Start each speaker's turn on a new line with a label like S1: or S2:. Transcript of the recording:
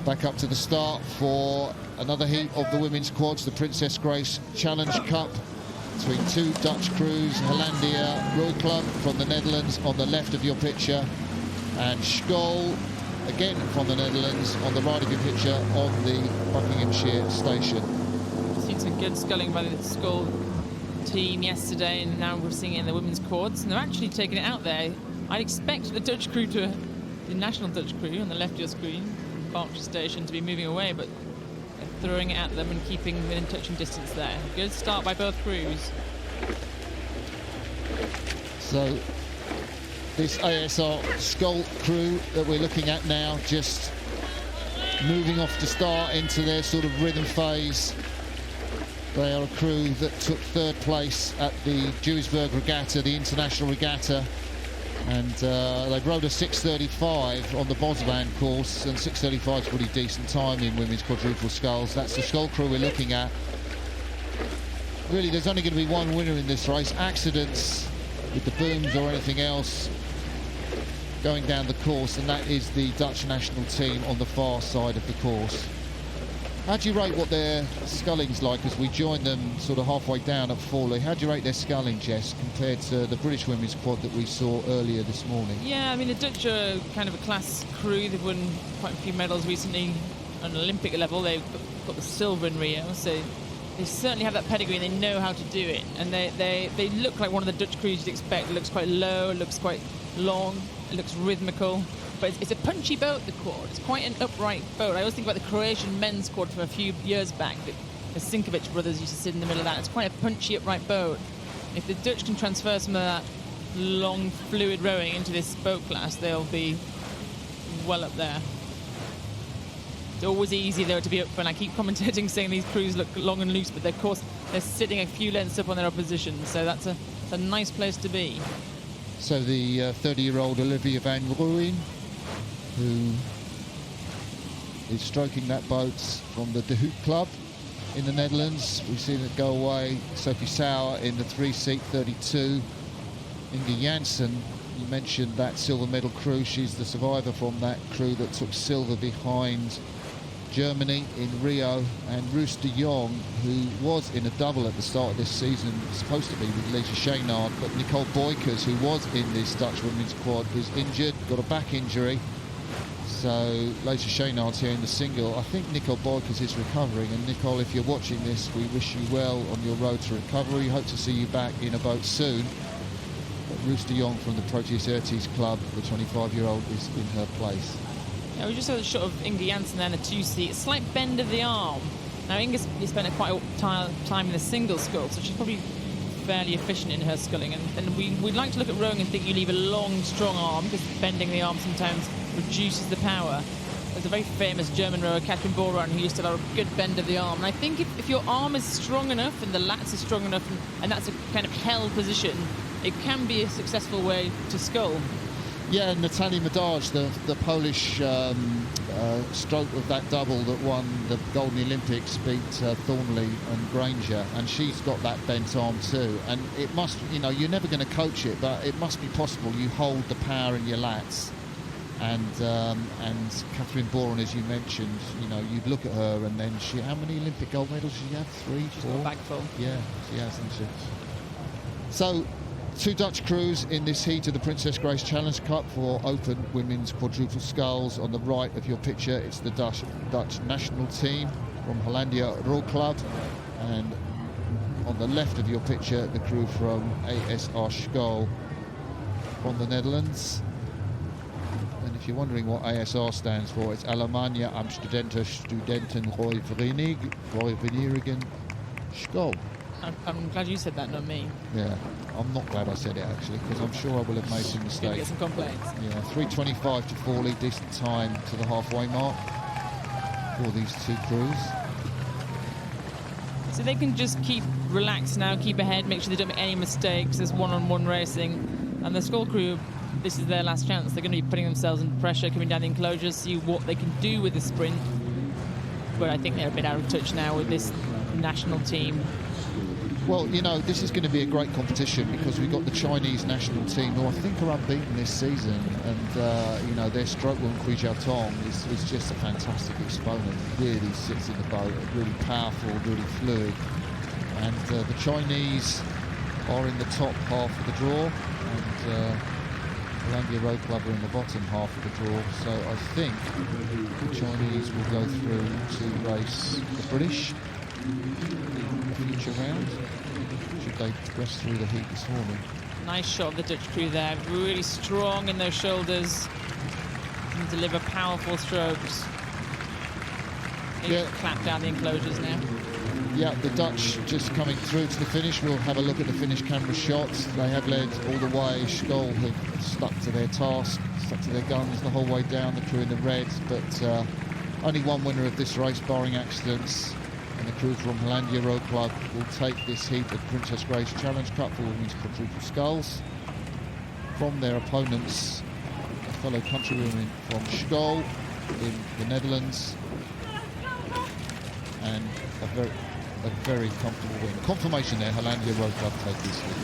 S1: Back up to the start for another heat of the women's quads, the Princess Grace Challenge Cup, between two Dutch crews, Hollandia Roeiclub from the Netherlands on the left of your picture, and Skøll, again from the Netherlands, on the right of your picture on the Buckinghamshire station.
S2: We've seen some good sculling by the Skøll team yesterday, and now we're seeing it in the women's quads, and they're actually taking it out there. I'd expect the Dutch crew the national Dutch crew on the left of your screen, Berkshire station, to be moving away, but they're throwing it at them and keeping within touching distance there. Good start by both crews.
S1: So this A.A.S.R Skøll crew that we're looking at now, just moving off to start into their sort of rhythm phase. They are a crew that took third place at the Duisburg Regatta, the international regatta, and they rode a 6:35 on the Bosvan course, and 6:35 is a pretty decent time in women's quadruple sculls. That's the Skøll crew we're looking at. Really, there's only going to be one winner in this race. Accidents with the booms or anything else going down the course, and that is the Dutch national team on the far side of the course. How do you rate what their sculling's like as we join them sort of halfway down at Forley? How do you rate their sculling, Jess, compared to the British women's quad that we saw earlier this morning?
S2: Yeah, I mean, the Dutch are kind of a class crew. They've won quite a few medals recently on an Olympic level. They've got the silver in Rio, so they certainly have that pedigree and they know how to do it. And they look like one of the Dutch crews you'd expect. It looks quite low, it looks quite long, it looks rhythmical. But it's a punchy boat, the quad. It's quite an upright boat. I always think about the Croatian men's quad from a few years back. The Sinkovic brothers used to sit in the middle of that. It's quite a punchy, upright boat. If the Dutch can transfer some of that long, fluid rowing into this boat class, they'll be well up there. It's always easy, though, to be up front. I keep commentating saying these crews look long and loose, but of course they're sitting a few lengths up on their opposition, so that's a nice place to be.
S1: So the 30-year-old Olivia van Rooyen, who is stroking that boat from the De Hoek Club in the Netherlands. We've seen it go away. Sophie Sauer in the three-seat 32. Inge Janssen, you mentioned that silver medal crew. She's the survivor from that crew that took silver behind Germany in Rio. And Roos de Jong, who was in a double at the start of this season, supposed to be with Lisa Chaynard, but Nicole Boykers, who was in this Dutch women's quad, was injured, got a back injury. So Lisa Chaynard's here in the single. I think Nicole Boykers is recovering, and Nicole, if you're watching this, we wish you well on your road to recovery. Hope to see you back in a boat soon. But Roos de Jong from the Proteus Ertes Club, the 25-year-old, is in her place.
S2: Yeah, we just had a shot of Inge Janssen there in a two-seat. A slight bend of the arm. Now, Inge's spent quite a time in the single scull, so she's probably fairly efficient in her sculling. And we'd like to look at rowing and think you leave a long, strong arm, because bending the arm sometimes reduces the power. There's a very famous German rower, Katrin Boran, who used to have a good bend of the arm. And I think if your arm is strong enough and the lats are strong enough, and that's a kind of held position, it can be a successful way to scull.
S1: Yeah, Natalia Madaj, the Polish stroke of that double that won the Golden Olympics, beat Thornley and Granger, and she's got that bent arm too. And it must, you're never going to coach it, but it must be possible. You hold the power in your lats. And Katrin Boran, as you mentioned, you'd look at her and then how many Olympic gold medals does she have? 3, 4?
S2: She's got a bag full.
S1: Yeah, she has, hasn't she? So, two Dutch crews in this heat of the Princess Grace Challenge Cup for open women's quadruple sculls. On the right of your picture, it's the Dutch national team from Hollandia Roeiclub, and on the left of your picture, the crew from A.A.S.R Skøll from the Netherlands. And if you're wondering what A.A.S.R stands for, it's Allemagne Amsterdamse Studentenroeivereniging Skøll.
S2: I'm glad you said that, not me.
S1: Yeah, I'm not glad I said it actually, because I'm sure I will have made some mistakes.
S2: Get some complaints.
S1: Yeah, 3:25 to Forley, decent time to the halfway mark for these two crews.
S2: So they can just keep relaxed now, keep ahead, make sure they don't make any mistakes. There's one-on-one racing, and the Skøll crew, this is their last chance. They're going to be putting themselves under pressure, coming down the enclosures, see what they can do with the sprint. But I think they're a bit out of touch now with this national team.
S1: Well, you know, this is going to be a great competition because we've got the Chinese national team who I think are unbeaten this season, and you know, their stroke one, Kui Jiao Tong, is just a fantastic exponent. Really sits in the boat, really powerful, really fluid, and the Chinese are in the top half of the draw, and Hollandia Roeiclub are in the bottom half of the draw. So I think the Chinese will go through to race the British in the future round, should they progress through the heat this morning.
S2: Nice shot of the Dutch crew there, really strong in their shoulders and deliver powerful strokes.
S1: Yeah.
S2: Clap down the enclosures now.
S1: Yeah, the Dutch just coming through to the finish. We'll have a look at the finish camera shots. They have led all the way. Skøll have stuck to their task, stuck to their guns the whole way down, the crew in the red, but only one winner of this race, barring accidents, and the crew from Hollandia Roeiclub will take this heat at Princess Grace Challenge Cup for women's quadruple sculls from their opponents, a fellow countrywoman from Skøll in the Netherlands, and a very comfortable win. Confirmation there, Hollandia Roeiclub take this heat.